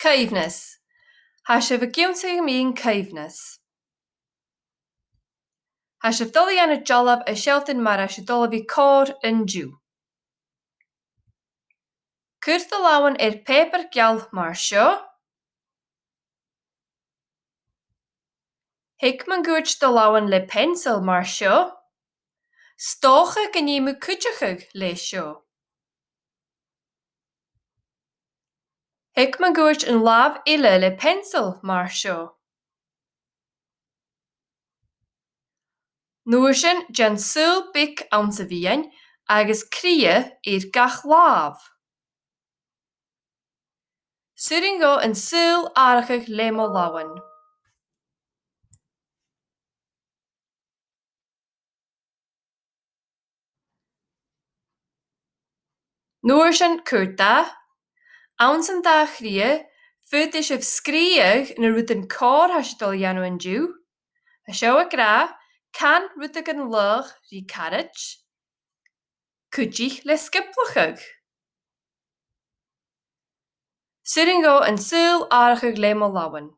Coibhneas. Ha sibh a giunta míon Coibhneas. Ha sibh dul dhéanamh jollab a seoltain mar a sibh dul bhí cór in dú. Cuirt do láhain paper geall mar seo. Hic man gúirt do láhain le pencil mar seo. Stócha gníomú cuideachag le seo. Hic man gúirt an lámh ile le pencil mar seo. Nuair sin dean súl bic ann sa bhíon agus cria iad gach lámh. Suiríonn go an súl áireachach le mo láhain. Nuair sin cuairt da, ann san dá chria, fuit is sibh scríoch na rud an cór tha sé dul dhéanamh an dú. A seo a gra, can rudach an loch rí carrit, cuidích le sciplachach. Suiríonn go an súl áireachach le mo láhain.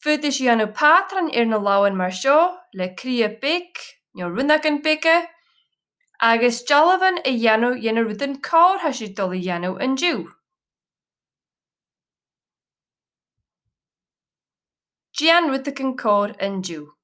Fuit is dhéanamh pátran ar na láhain mar seo le cria bic, nó runnach an bice, agus dealabhann a dhéanamh dhéana rud an cór tha sé dul dhéanamh an dú. Dean rudach an cór an dú.